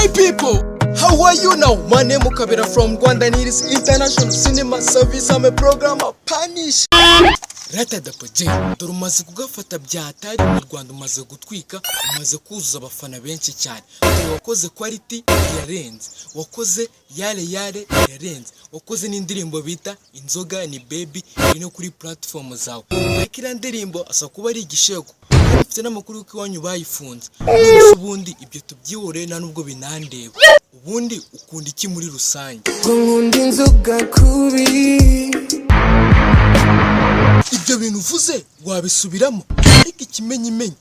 My people, how are you now? My name is Kabera from Rwanda and it is International Cinema Service. I'm a programmer. Punish. Rata da Pajay, turumaze kugafata byatari mu Rwanda umaze gutwika, umaze kuzuza abafana benshi cyane. Wakoze Kwiti yarenze, wakoze yale yarenze, wakoze n'indirimbo bita Inzoga ni Baby iri no kuri platform zawe. Akira ndirimbo asa kuba ari igishego. Ufite n'amakuru yuko iwanyu bayifunze. Ubundi ibyo tubyihore na nubwo binandeba. Ubundi ukunda iki muri rusange? Nkunda inzoga kubi. Ibyo bintu uvuze wabisubiramo, ariko ikimenyimenyi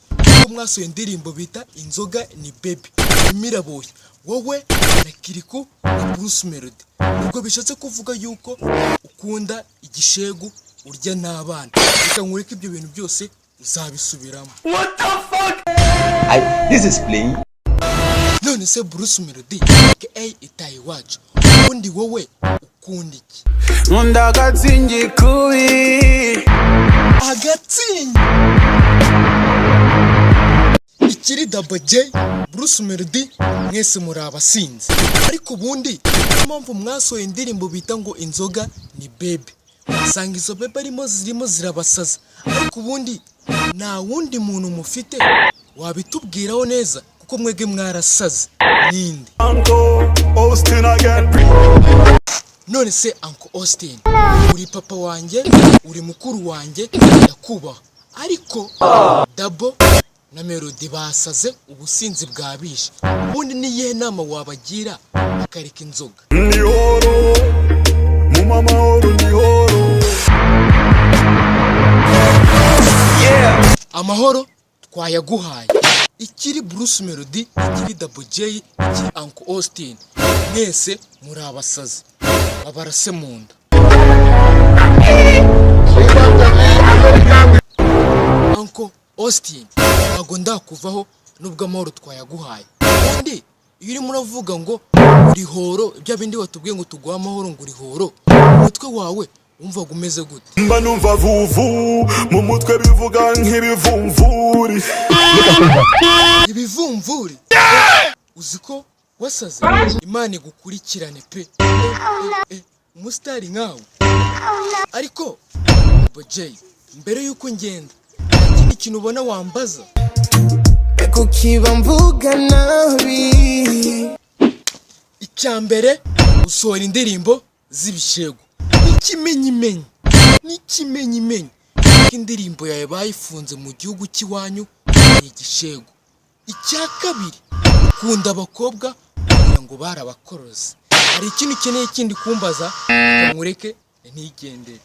ko mwasoye indirimbo bita Inzoga ni Baby imiraboye wowe na Kiriko na Bruce Melody. Ubwo bishatse kuvuga yuko ukunda igishegu urya n'abana. Reka nkureke ibyo bintu byose uzabisubiramo. What the fuck? This is playing. None se Bruce Melody aka itayi wacu, ubundi wowe ukunda iki? Nkunda agatsingi kubi. Agatsingi ikiri Double J, Bruce Melody mwese muri abasinzi. Ariko ubundi impamvu mwasoye indirimbo bita ngo Inzoga ni Baby, usanga izo baby zirimo zirabasaza. Ariko ubundi nta wundi muntu mufite wabitubwiraho neza kuko mwege mwarasaze ninde? Uncle Austin again. None se Uncle Austin, uri papa wanjye, uri mukuru wanjye, yakubaha. Ariko Double na Melody basaze ubusinzi bwabishe. Ubundi niye nama wabagira bakareka inzoga? Ni horo mu mama horo ni horo. Yeah. Amahoro twayaguhaye. Ikiri Bruce Melody, ikiri Double J, ikiri Uncle Austin, mwese muri abasazi babarase munda. Uncle Austin, ntago ndakuvaho nubwo amahoro twayaguhaye. Ubundi iyo urimo uravuga ngo uri horo, ibyo bindi watubwiye ngo tuguha amahoro ngo uri horo, umutwe wawe wumvaga umeze gute? Mba numva vuvu mu mutwe bivuga nk'ibivumvuri. Ibivumvuri? Uziko wasaze? Imana igukurikirane pe. Umusitari nkawe. Ariko Bojay, mbere yuko ngenda, ikindi kintu ubona wambaza? Kukiba mvuga nabi. Icyambere usohora indirimbo z'ibishego. N'ikimenyimenyi indirimbo yawe bayifunze mu gihugu cy'iwanyu ni igishego. Icya kabiri ukunda abakobwa kugira ngo barabakoroze. Hari ikintu ukeneye kindi kumbaza? Nkureke ntigendere.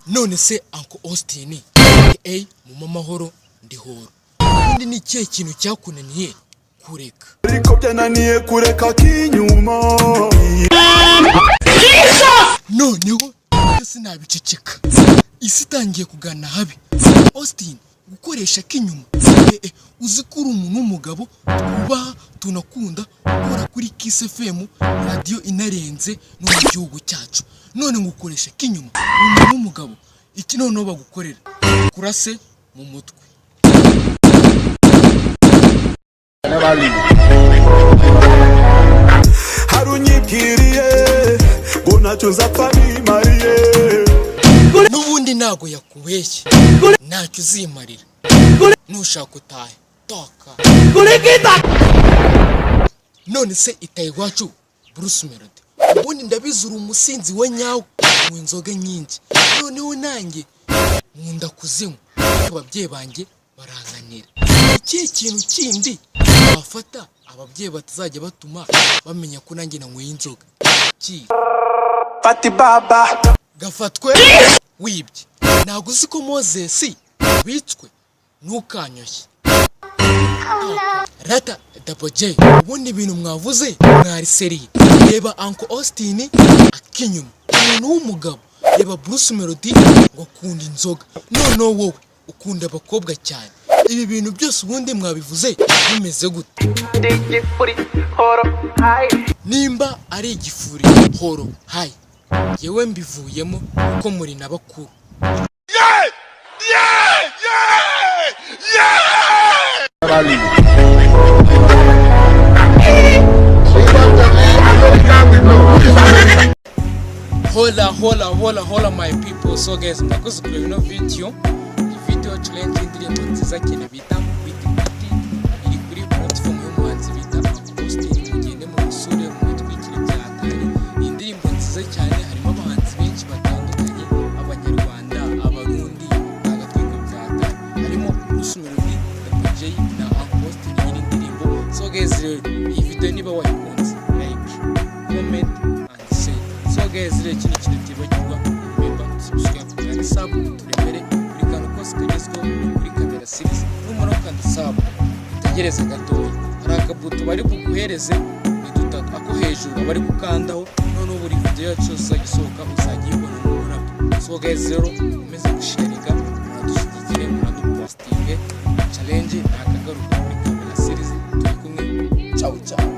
None se Uncle Austin aka mu mamahoro ndi horo, ubundi ni ikihe kintu cyakunaniye kureka? Ariko byananiye kureka kinyuma. Noneho sinabiceceka, isi itangiye kugana habi. Austin gukoresha kinyuma, uzi ko uri umuntu w'umugabo twubaha tunakunda ukora kuri Kiss FM, radio inarenze no mu gihugu cyacu. None ngukoresha kinyuma, umuntu w'umugabo, iki noneho bagukorera kurase mu mutwe. Harunyibwiriye ngo ntacyo nzapfa bimariye. N'ubundi ntago yakubeshye, ntacyo uzimarira. Nushaka utahe toka. None se itaye iwacu Bruce Melody, ubundi ndabizi uri umusinzi we nyawe mu inzoga nyinshi. Noneho nanjye nkunda kuzinywa, ababyeyi banjye baranganira. Ikihe kintu kindi wafata ababyeyi batazajya batuma bamenya ko nanjye nanyweye inzoga? Fati baba gafatwe wibye. Ntago uzi ko Moses witswe ntukanyoshye. Rata Double J, ubundi ibintu mwavuze mwari seriye. Reba Uncle Austin akinyuma, umuntu w'umugabo. Reba Bruce Melody ngo akunda inzoga. Noneho wowe ukunda abakobwa cyane. Ibi bintu byose ubundi mwabivuze bimeze gute? Nimba ari igifuri horo hai, yewe mbivuyemo uko muri nabakuru. Hola my people. So guys, murakoze kureba ino video challenge y'indirimbo nziza cyane bita Kwiti Kwiti, iri kuri platform y'umuhanzi bita artst. Mugende mu musure mu twikire byatari. Iyi ndirimbo nziza cyane harimo abahanzi benshi batandukanye, abanyarwanda, abarundi, agatwiko byatari. Harimo Bruce Melody, DJ na artst iyi ndirimbo. So guys, iyi video niba wayikunze, like, comment and share. So guys, ikintu kitibagirwa, remember subscribe kandi sub turebere kuri kano kose kagezweho kuri Kabera series. Numara kandi sub utegereze gatoya, hari akabuto bari kuguhereze ni dutatu ako hejuru bari gukandaho, none buri video yacu isohoka uzagibona mu burabyo. So guys, rero umeze gusharinga, muradushyigikire, muradupostinge. Challenge nakagaruka kuri Kabera series, turi kumwe. Ciao ciao.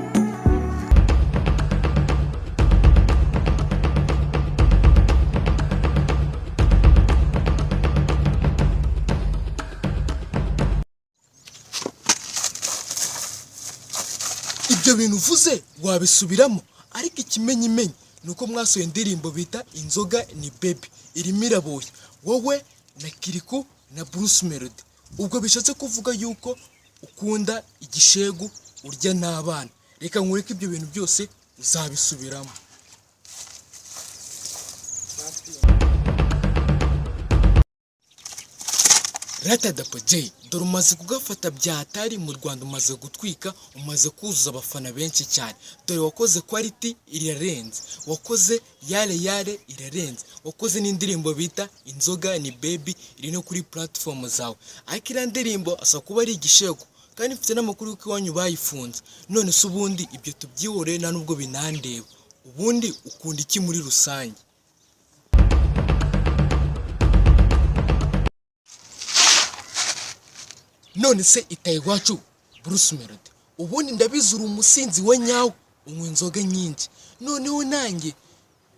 Ibyo bintu uvuze wabisubiramo, ariko ikimenyimenyi nuko mwasoye indirimbo bita Inzoga ni Baby, irimo iraboye wowe na Kiriko na Bruce Melody. Ubwo bishatse kuvuga yuko ukunda igishegu urya n'abana. Reka nkureke ibyo bintu byose uzabisubiramo. J, dore umaze kugafata byatari mu Rwanda, umaze gutwika, umaze kuzuza abafana benshi cyane. Dore wakoze Quality irarenze, wakoze Yale irarenze, wakoze n'indirimbo bita Inzoga ni Baby iri no kuri platform zawe. Ariko iriya ndirimbo asa kuba ari igishego, kandi mfite n'amakuru y'uko iwanyu bayifunze. None se ubundi ibyo tubyihoreye nta nubwo binandeba. Ubundi ukunda iki muri rusange? None se itaye iwacu Bruce Melody, ubundi ndabizura umusinzi we nyawo, unywa inzoga nyinshi. Noneho nanjye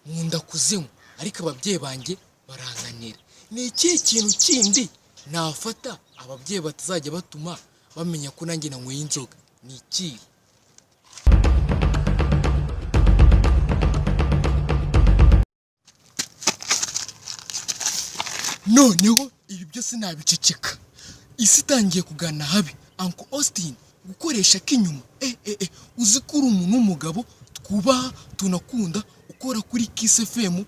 nkunda kuzinywa, ariko ababyeyi banjye baranganira. Ni ikihe kintu kindi nafata ababyeyi batazajya batuma bamenya ko nanjye nanyweye inzoga? Ni ikihe? Noneho ibi byose nabiceceka, isi itangiye kugana habi. Uncle Austin gukoresha k'inyuma, uzi ko uri umuntu w'umugabo twubaha tunakunda, ukora kuri Kiss FM